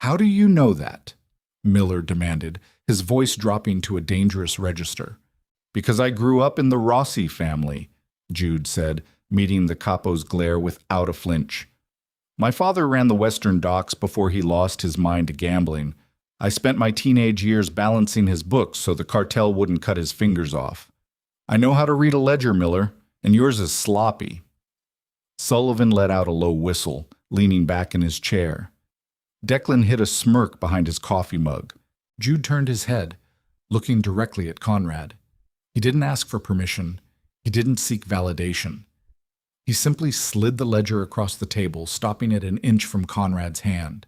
"How do you know that?" Miller demanded, his voice dropping to a dangerous register. "Because I grew up in the Rossi family," Jude said, meeting the capo's glare without a flinch. "My father ran the Western docks before he lost his mind to gambling. I spent my teenage years balancing his books so the cartel wouldn't cut his fingers off. I know how to read a ledger, Miller, and yours is sloppy." Sullivan let out a low whistle, leaning back in his chair. Declan hid a smirk behind his coffee mug. Jude turned his head, looking directly at Conrad. He didn't ask for permission. He didn't seek validation. He simply slid the ledger across the table, stopping it an inch from Conrad's hand.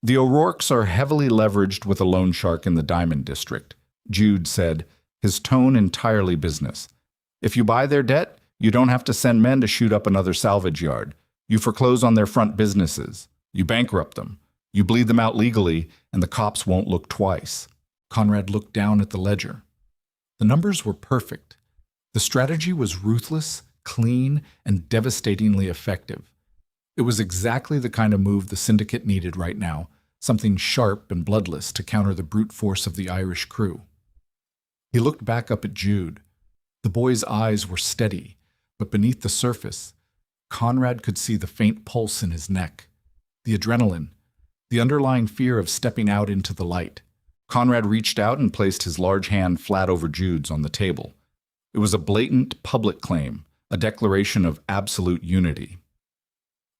"The O'Rourkes are heavily leveraged with a loan shark in the Diamond District," Jude said, his tone entirely business. "If you buy their debt, you don't have to send men to shoot up another salvage yard. You foreclose on their front businesses. You bankrupt them. You bleed them out legally, and the cops won't look twice." Conrad looked down at the ledger. The numbers were perfect. The strategy was ruthless, clean, and devastatingly effective. It was exactly the kind of move the Syndicate needed right now, something sharp and bloodless to counter the brute force of the Irish crew. He looked back up at Jude. The boy's eyes were steady, but beneath the surface, Conrad could see the faint pulse in his neck. the adrenaline, the underlying fear of stepping out into the light. Conrad reached out and placed his large hand flat over Jude's on the table. It was a blatant public claim, a declaration of absolute unity.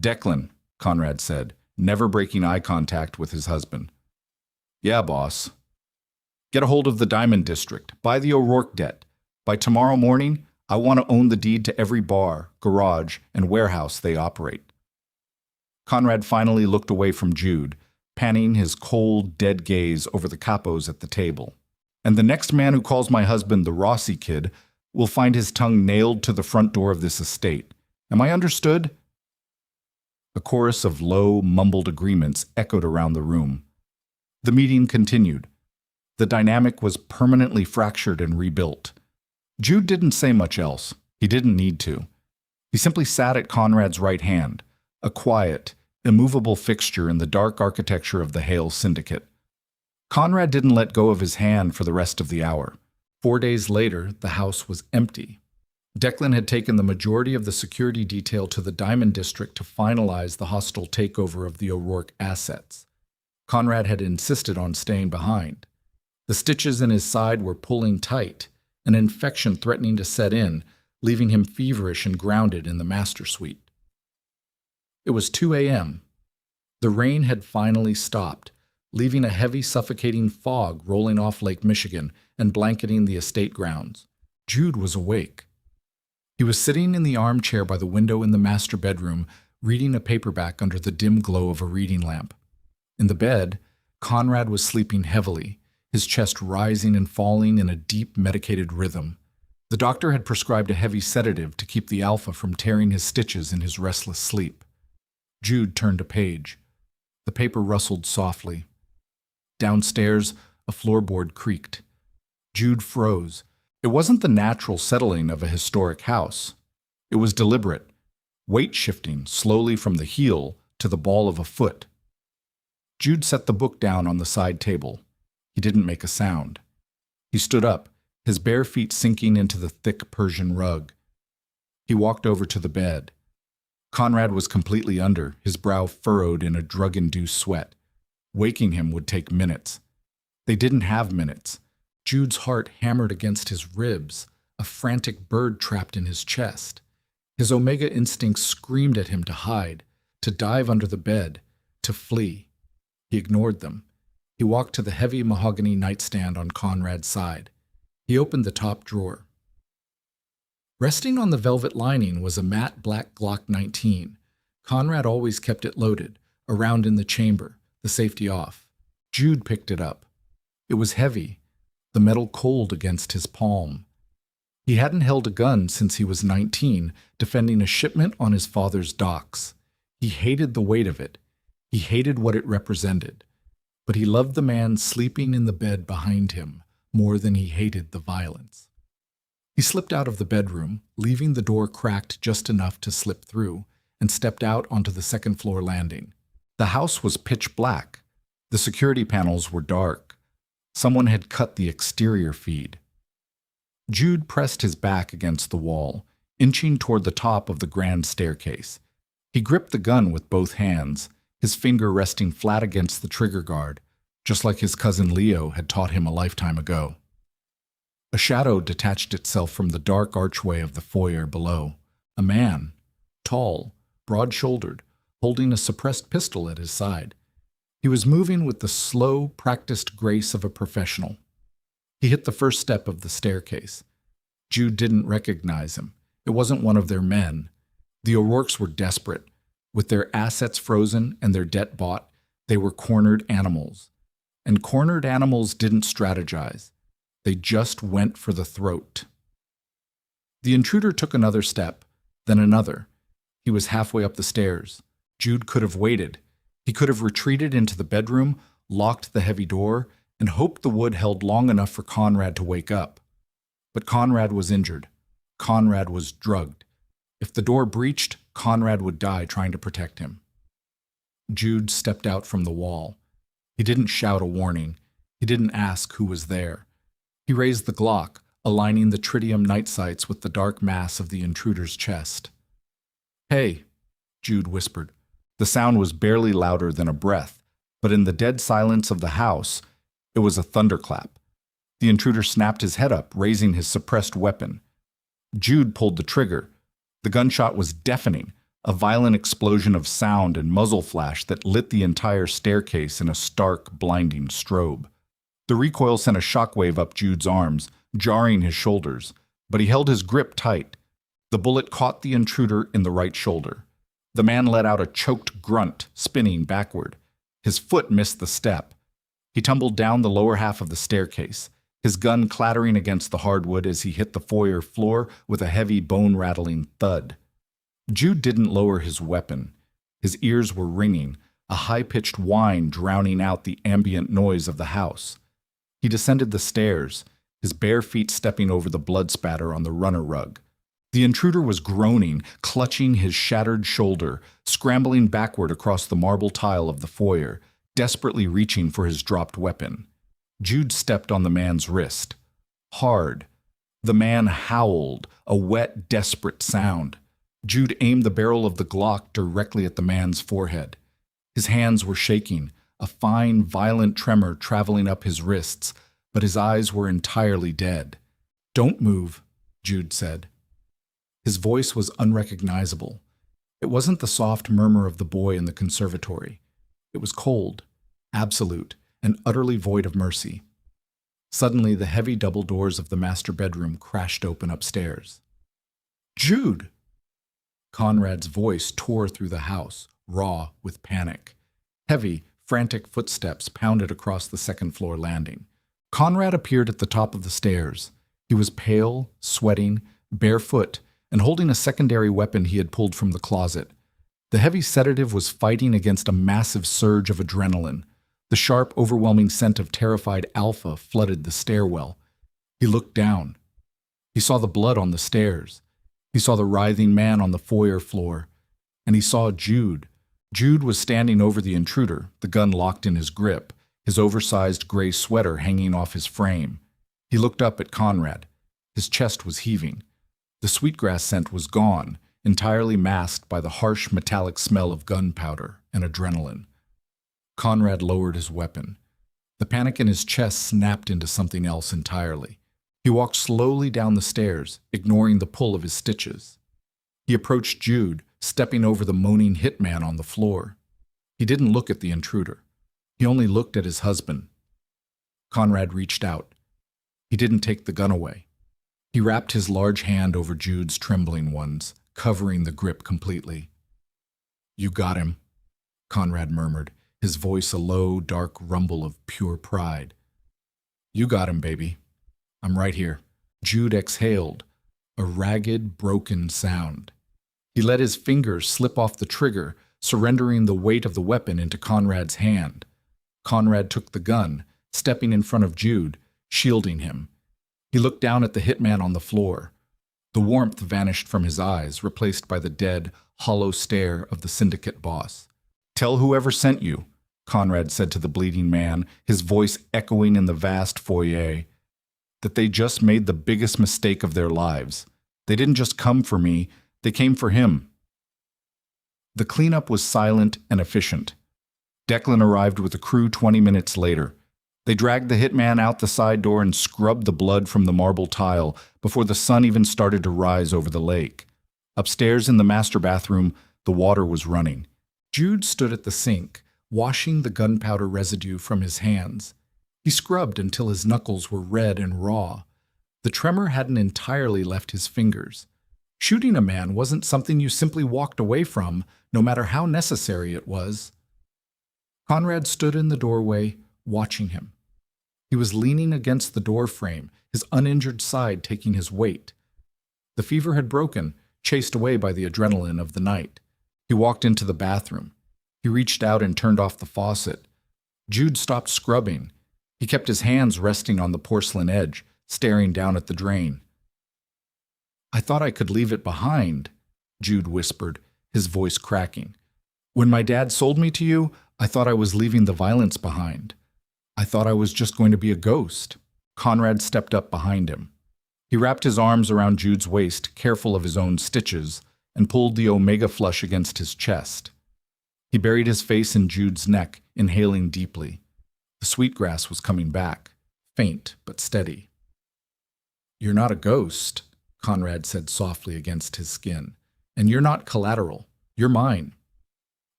"Declan," Conrad said, never breaking eye contact with his husband. "Yeah, boss." "Get a hold of the Diamond District. Buy the O'Rourke debt. By tomorrow morning, I want to own the deed to every bar, garage, and warehouse they operate." Conrad finally looked away from Jude, panning his cold, dead gaze over the capos at the table. "And the next man who calls my husband the Rossi Kid will find his tongue nailed to the front door of this estate. Am I understood?" A chorus of low, mumbled agreements echoed around the room. The meeting continued. The dynamic was permanently fractured and rebuilt. Jude didn't say much else. He didn't need to. He simply sat at Conrad's right hand, a quiet, immovable fixture in the dark architecture of the Hale Syndicate. Conrad didn't let go of his hand for the rest of the hour. 4 days later, the house was empty. Declan had taken the majority of the security detail to the Diamond District to finalize the hostile takeover of the O'Rourke assets. Conrad had insisted on staying behind. The stitches in his side were pulling tight, an infection threatening to set in, leaving him feverish and grounded in the master suite. It was 2 a.m. The rain had finally stopped, leaving a heavy, suffocating fog rolling off Lake Michigan and blanketing the estate grounds. Jude was awake. He was sitting in the armchair by the window in the master bedroom, reading a paperback under the dim glow of a reading lamp. In the bed, Conrad was sleeping heavily, his chest rising and falling in a deep, medicated rhythm. The doctor had prescribed a heavy sedative to keep the alpha from tearing his stitches in his restless sleep. Jude turned a page. The paper rustled softly. Downstairs, a floorboard creaked. Jude froze. It wasn't the natural settling of a historic house. It was deliberate, weight shifting slowly from the heel to the ball of a foot. Jude set the book down on the side table. He didn't make a sound. He stood up, his bare feet sinking into the thick Persian rug. He walked over to the bed. Conrad was completely under, his brow furrowed in a drug-induced sweat. Waking him would take minutes. They didn't have minutes. Jude's heart hammered against his ribs, a frantic bird trapped in his chest. His Omega instincts screamed at him to hide, to dive under the bed, to flee. He ignored them. He walked to the heavy mahogany nightstand on Conrad's side. He opened the top drawer. Resting on the velvet lining was a matte black Glock 19. Conrad always kept it loaded, around in the chamber, the safety off. Jude picked it up. It was heavy, the metal cold against his palm. He hadn't held a gun since he was 19, defending a shipment on his father's docks. He hated the weight of it. He hated what it represented. But he loved the man sleeping in the bed behind him more than he hated the violence. He slipped out of the bedroom, leaving the door cracked just enough to slip through, and stepped out onto the second-floor landing. The house was pitch black. The security panels were dark. Someone had cut the exterior feed. Jude pressed his back against the wall, inching toward the top of the grand staircase. He gripped the gun with both hands, his finger resting flat against the trigger guard, just like his cousin Leo had taught him a lifetime ago. A shadow detached itself from the dark archway of the foyer below. A man, tall, broad-shouldered, holding a suppressed pistol at his side. He was moving with the slow, practiced grace of a professional. He hit the first step of the staircase. Jude didn't recognize him. It wasn't one of their men. The O'Rourkes were desperate. With their assets frozen and their debt bought, they were cornered animals. And cornered animals didn't strategize. They just went for the throat. The intruder took another step, then another. He was halfway up the stairs. Jude could have waited. He could have retreated into the bedroom, locked the heavy door, and hoped the wood held long enough for Conrad to wake up. But Conrad was injured. Conrad was drugged. If the door breached, Conrad would die trying to protect him. Jude stepped out from the wall. He didn't shout a warning. He didn't ask who was there. He raised the Glock, aligning the tritium night sights with the dark mass of the intruder's chest. "Hey," Jude whispered. The sound was barely louder than a breath, but in the dead silence of the house, it was a thunderclap. The intruder snapped his head up, raising his suppressed weapon. Jude pulled the trigger. The gunshot was deafening, a violent explosion of sound and muzzle flash that lit the entire staircase in a stark, blinding strobe. The recoil sent a shockwave up Jude's arms, jarring his shoulders, but he held his grip tight. The bullet caught the intruder in the right shoulder. The man let out a choked grunt, spinning backward. His foot missed the step. He tumbled down the lower half of the staircase, his gun clattering against the hardwood as he hit the foyer floor with a heavy, bone-rattling thud. Jude didn't lower his weapon. His ears were ringing, a high-pitched whine drowning out the ambient noise of the house. He descended the stairs, his bare feet stepping over the blood spatter on the runner rug. The intruder was groaning, clutching his shattered shoulder, scrambling backward across the marble tile of the foyer, desperately reaching for his dropped weapon. Jude stepped on the man's wrist. Hard. The man howled, a wet, desperate sound. Jude aimed the barrel of the Glock directly at the man's forehead. His hands were shaking, a fine, violent tremor traveling up his wrists, but his eyes were entirely dead. "Don't move," Jude said. His voice was unrecognizable. It wasn't the soft murmur of the boy in the conservatory. It was cold, absolute, and utterly void of mercy. Suddenly, the heavy double doors of the master bedroom crashed open upstairs. "Jude!" Conrad's voice tore through the house, raw with panic. Heavy, frantic footsteps pounded across the second-floor landing. Conrad appeared at the top of the stairs. He was pale, sweating, barefoot, and holding a secondary weapon he had pulled from the closet. The heavy sedative was fighting against a massive surge of adrenaline. The sharp, overwhelming scent of terrified alpha flooded the stairwell. He looked down. He saw the blood on the stairs. He saw the writhing man on the foyer floor. And he saw Jude. Jude was standing over the intruder, the gun locked in his grip, his oversized gray sweater hanging off his frame. He looked up at Conrad. His chest was heaving. The sweetgrass scent was gone, entirely masked by the harsh metallic smell of gunpowder and adrenaline. Conrad lowered his weapon. The panic in his chest snapped into something else entirely. He walked slowly down the stairs, ignoring the pull of his stitches. He approached Jude, stepping over the moaning hitman on the floor. He didn't look at the intruder. He only looked at his husband. Conrad reached out. He didn't take the gun away. He wrapped his large hand over Jude's trembling ones, covering the grip completely. "You got him," Conrad murmured, his voice a low, dark rumble of pure pride. "You got him, baby. I'm right here." Jude exhaled, a ragged, broken sound. He let his fingers slip off the trigger, surrendering the weight of the weapon into Conrad's hand. Conrad took the gun, stepping in front of Jude, shielding him. He looked down at the hitman on the floor. The warmth vanished from his eyes, replaced by the dead, hollow stare of the Syndicate boss. "Tell whoever sent you," Conrad said to the bleeding man, his voice echoing in the vast foyer, "that they just made the biggest mistake of their lives. They didn't just come for me, they came for him." The cleanup was silent and efficient. Declan arrived with a crew 20 minutes later. They dragged the hitman out the side door and scrubbed the blood from the marble tile before the sun even started to rise over the lake. Upstairs in the master bathroom, the water was running. Jude stood at the sink, washing the gunpowder residue from his hands. He scrubbed until his knuckles were red and raw. The tremor hadn't entirely left his fingers. Shooting a man wasn't something you simply walked away from, no matter how necessary it was. Conrad stood in the doorway, watching him. He was leaning against the door frame, his uninjured side taking his weight. The fever had broken, chased away by the adrenaline of the night. He walked into the bathroom. He reached out and turned off the faucet. Jude stopped scrubbing. He kept his hands resting on the porcelain edge, staring down at the drain. "I thought I could leave it behind," Jude whispered, his voice cracking. "When my dad sold me to you, I thought I was leaving the violence behind. I thought I was just going to be a ghost." Conrad stepped up behind him. He wrapped his arms around Jude's waist, careful of his own stitches, and pulled the Omega flush against his chest. He buried his face in Jude's neck, inhaling deeply. The sweetgrass was coming back, faint but steady. "You're not a ghost," Conrad said softly against his skin. "And you're not collateral. You're mine."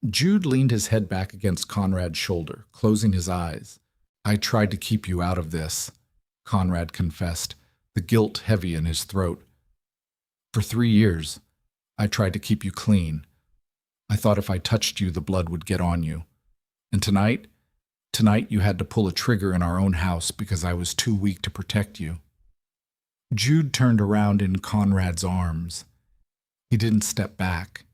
Jude leaned his head back against Conrad's shoulder, closing his eyes. "I tried to keep you out of this," Conrad confessed, the guilt heavy in his throat. "For 3 years, I tried to keep you clean. I thought if I touched you, the blood would get on you. And tonight you had to pull a trigger in our own house because I was too weak to protect you." Jude turned around in Conrad's arms. He didn't step back.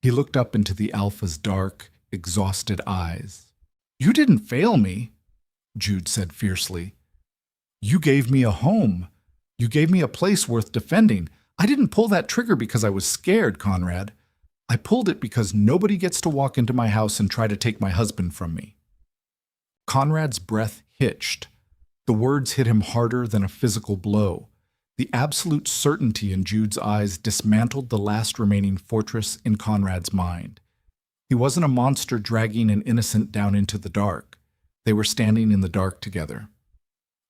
He looked up into the Alpha's dark, exhausted eyes. "You didn't fail me," Jude said fiercely. "You gave me a home. You gave me a place worth defending. I didn't pull that trigger because I was scared, Conrad. I pulled it because nobody gets to walk into my house and try to take my husband from me." Conrad's breath hitched. The words hit him harder than a physical blow. The absolute certainty in Jude's eyes dismantled the last remaining fortress in Conrad's mind. He wasn't a monster dragging an innocent down into the dark. They were standing in the dark together.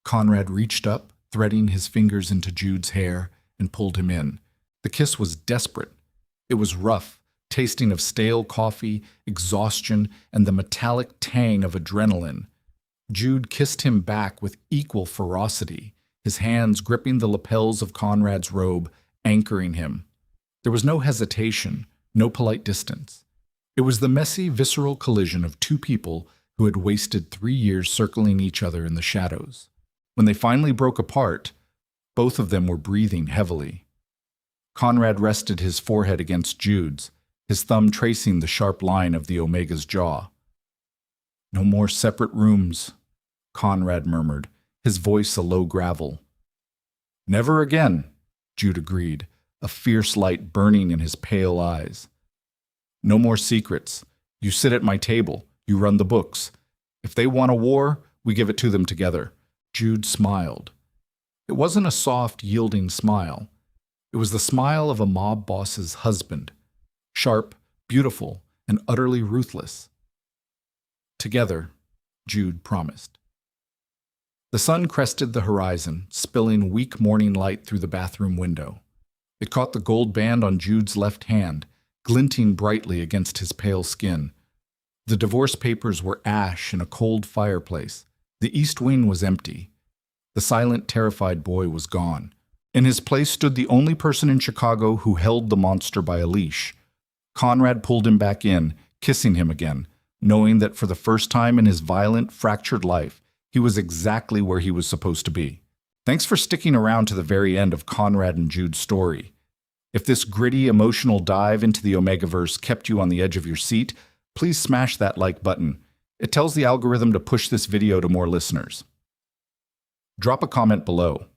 Conrad reached up, threading his fingers into Jude's hair, and pulled him in. The kiss was desperate. It was rough, tasting of stale coffee, exhaustion, and the metallic tang of adrenaline. Jude kissed him back with equal ferocity, his hands gripping the lapels of Conrad's robe, anchoring him. There was no hesitation, no polite distance. It was the messy, visceral collision of two people who had wasted 3 years circling each other in the shadows. When they finally broke apart, both of them were breathing heavily. Conrad rested his forehead against Jude's, his thumb tracing the sharp line of the Omega's jaw. "No more separate rooms," Conrad murmured, his voice a low gravel. "Never again," Jude agreed, a fierce light burning in his pale eyes. "No more secrets. You sit at my table. You run the books. If they want a war, we give it to them together." Jude smiled. It wasn't a soft, yielding smile. It was the smile of a mob boss's husband. Sharp, beautiful, and utterly ruthless. "Together," Jude promised. The sun crested the horizon, spilling weak morning light through the bathroom window. It caught the gold band on Jude's left hand, glinting brightly against his pale skin. The divorce papers were ash in a cold fireplace. The east wing was empty. The silent, terrified boy was gone. In his place stood the only person in Chicago who held the monster by a leash. Conrad pulled him back in, kissing him again, knowing that for the first time in his violent, fractured life, he was exactly where he was supposed to be. Thanks for sticking around to the very end of Conrad and Jude's story. If this gritty, emotional dive into the Omegaverse kept you on the edge of your seat, please smash that like button. It tells the algorithm to push this video to more listeners. Drop a comment below.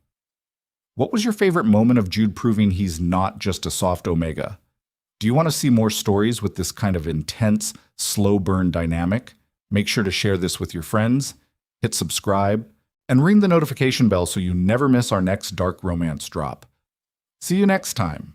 What was your favorite moment of Jude proving he's not just a soft Omega? Do you want to see more stories with this kind of intense, slow burn dynamic? Make sure to share this with your friends, hit subscribe, and ring the notification bell so you never miss our next dark romance drop. See you next time.